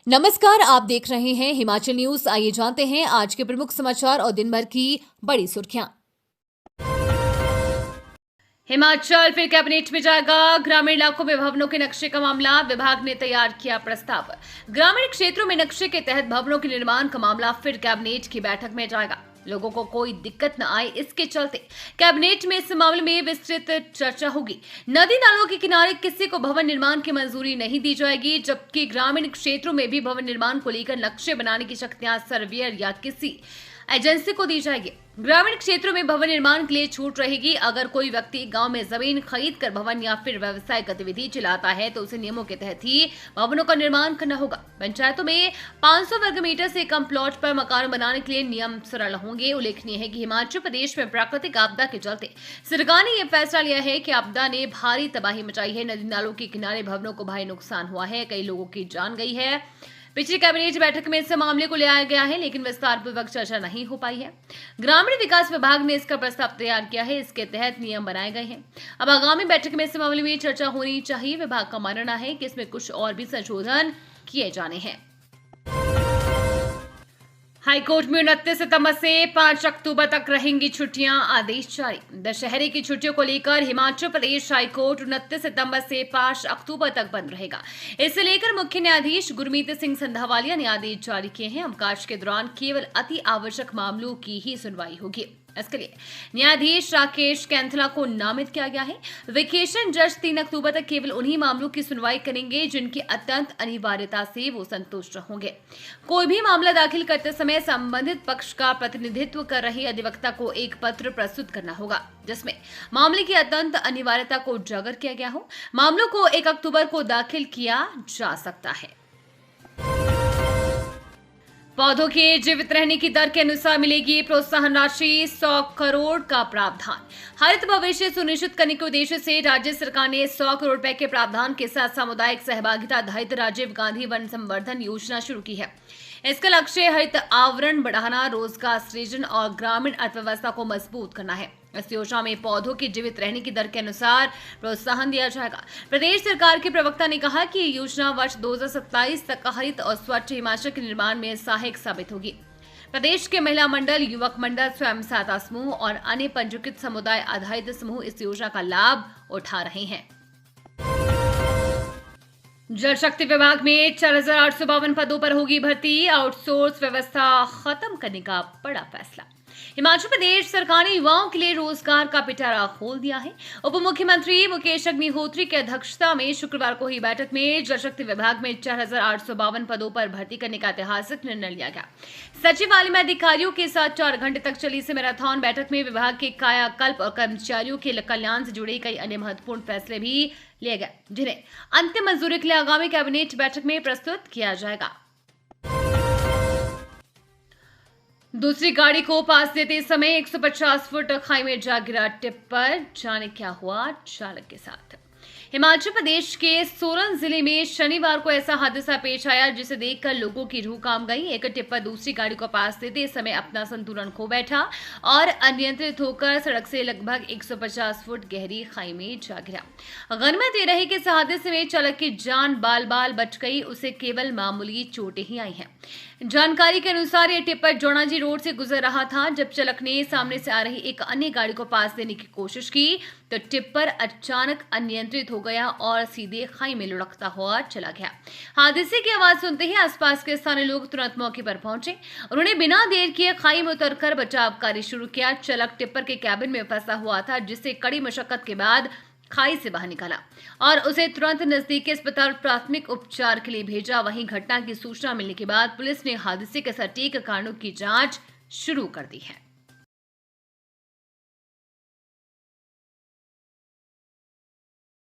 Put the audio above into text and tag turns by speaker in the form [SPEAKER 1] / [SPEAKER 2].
[SPEAKER 1] नमस्कार, आप देख रहे हैं हिमाचल न्यूज। आइए जानते हैं आज के प्रमुख समाचार और दिन भर की बड़ी सुर्खियां। हिमाचल फिर कैबिनेट में जाएगा। ग्रामीण इलाकों में भवनों के नक्शे का मामला, विभाग ने तैयार किया प्रस्ताव। ग्रामीण क्षेत्रों में नक्शे के तहत भवनों के निर्माण का मामला फिर कैबिनेट की बैठक में जाएगा। लोगों को कोई दिक्कत न आए, इसके चलते कैबिनेट में इस मामले में विस्तृत चर्चा होगी। नदी नालों के किनारे किसी को भवन निर्माण की मंजूरी नहीं दी जाएगी, जबकि ग्रामीण क्षेत्रों में भी भवन निर्माण को लेकर नक्शे बनाने की शक्तियां सर्वेयर या किसी एजेंसी को दी जाएगी। ग्रामीण क्षेत्रों में भवन निर्माण के लिए छूट रहेगी। अगर कोई व्यक्ति गांव में जमीन खरीद कर भवन या फिर व्यवसाय गतिविधि चलाता है तो उसे नियमों के तहत ही भवनों का निर्माण करना होगा। पंचायतों में 500 वर्ग मीटर से कम प्लॉट पर मकान बनाने के लिए नियम सरल होंगे। उल्लेखनीय है कि हिमाचल प्रदेश में प्राकृतिक आपदा के चलते सरकार ने यह फैसला लिया है कि आपदा ने भारी तबाही मचाई है। नदी नालों के किनारे भवनों को भारी नुकसान हुआ है, कई लोगों की जान गई है। पिछली कैबिनेट बैठक में इस मामले को ले आया गया है, लेकिन विस्तार पूर्वक चर्चा नहीं हो पाई है। ग्रामीण विकास विभाग ने इसका प्रस्ताव तैयार किया है, इसके तहत नियम बनाए गए हैं। अब आगामी बैठक में इस मामले में चर्चा होनी चाहिए। विभाग का मानना है कि इसमें कुछ और भी संशोधन किए जाने हैं। हाईकोर्ट में 29 सितंबर से 5 अक्टूबर तक रहेंगी छुट्टियां, आदेश जारी। दशहरे की छुट्टियों को लेकर हिमाचल प्रदेश हाईकोर्ट 29 सितंबर से 5 अक्टूबर तक बंद रहेगा। इसे लेकर मुख्य न्यायाधीश गुरमीत सिंह संधावालिया ने आदेश जारी किए हैं। अवकाश के दौरान केवल अति आवश्यक मामलों की ही सुनवाई होगी। इसके लिए न्यायाधीश राकेश कैंथला को नामित किया गया है। वेकेशन जज 3 अक्टूबर तक केवल उन्हीं मामलों की सुनवाई करेंगे जिनकी अत्यंत अनिवार्यता से वो संतुष्ट होंगे। कोई भी मामला दाखिल करते समय संबंधित पक्ष का प्रतिनिधित्व कर रहे अधिवक्ता को एक पत्र प्रस्तुत करना होगा, जिसमें मामले की अत्यंत अनिवार्यता को उजागर किया गया हो। मामलों को 1 अक्टूबर को दाखिल किया जा सकता है। पौधों के जीवित रहने की दर के अनुसार मिलेगी प्रोत्साहन राशि, 100 करोड़ का प्रावधान। हरित भविष्य सुनिश्चित करने के उद्देश्य से राज्य सरकार ने 100 करोड़ रुपए के प्रावधान के साथ सामुदायिक सहभागिता आधारित राजीव गांधी वन संवर्धन योजना शुरू की है। इसका लक्ष्य हरित आवरण बढ़ाना, रोजगार सृजन और ग्रामीण अर्थव्यवस्था को मजबूत करना है। इस योजना में पौधों की जीवित रहने की दर के अनुसार प्रोत्साहन दिया जाएगा। प्रदेश सरकार के प्रवक्ता ने कहा कि ये योजना वर्ष 2027 तक हरित और स्वच्छ हिमाचल के निर्माण में सहायक साबित होगी। प्रदेश के महिला मंडल, युवक मंडल, स्वयं सहायता समूह और अन्य पंजीकृत समुदाय आधारित समूह इस योजना का लाभ उठा रहे हैं। जल शक्ति विभाग में 4,852 पदों पर होगी भर्ती, आउटसोर्स व्यवस्था खत्म करने का बड़ा फैसला। हिमाचल प्रदेश सरकार ने युवाओं के लिए रोजगार का पिटारा खोल दिया है। उप मुख्यमंत्री मुकेश अग्निहोत्री की अध्यक्षता में शुक्रवार को हुई बैठक में जल शक्ति विभाग में 4,852 पदों पर भर्ती करने का ऐतिहासिक निर्णय लिया गया। सचिवालय में अधिकारियों के साथ 4 घंटे तक चली इस मैराथन बैठक में विभाग के कायाकल्प और कर्मचारियों के कल्याण से जुड़े कई अन्य महत्वपूर्ण फैसले भी लिए गए, जिन्हें अंतिम मंजूरी के लिए आगामी कैबिनेट बैठक में प्रस्तुत किया जाएगा। दूसरी गाड़ी को पास देते समय 150 फुट खाई में जा गिरा टिप्पर, जाने क्या हुआ चालक के साथ। हिमाचल प्रदेश के सोलन जिले में शनिवार को ऐसा हादसा पेश आया जिसे देखकर लोगों की रूह कांप गई। एक टिप्पर दूसरी गाड़ी को पास देते समय अपना संतुलन खो बैठा और अनियंत्रित होकर सड़क से लगभग 150 फुट गहरी खाई में जा गिरा। गनीमत ये रही कि इस हादसे में चालक की जान बाल बाल बच गई, उसे केवल मामूली चोटें ही आई हैं। जानकारी के अनुसार यह टिप्पर जोनाजी रोड से गुजर रहा था। जब चालक ने सामने से आ रही एक अन्य गाड़ी को पास देने की कोशिश की तो टिप्पर अचानक अनियंत्रित हो गया और सीधे खाई में लुढ़कता हुआ चला गया। हादसे की आवाज सुनते ही आसपास के स्थानीय लोग तुरंत मौके पर पहुंचे। उन्होंने बिना देर किए खाई में उतरकर बचाव कार्य शुरू किया। चालक टिप्पर के कैबिन में फंसा हुआ था, जिसे कड़ी मशक्कत के बाद खाई से बाहर निकाला और उसे तुरंत नजदीकी अस्पताल प्राथमिक उपचार के लिए भेजा। वहीं घटना की सूचना मिलने के बाद पुलिस ने हादसे के सटीक कारणों की जांच शुरू कर दी है।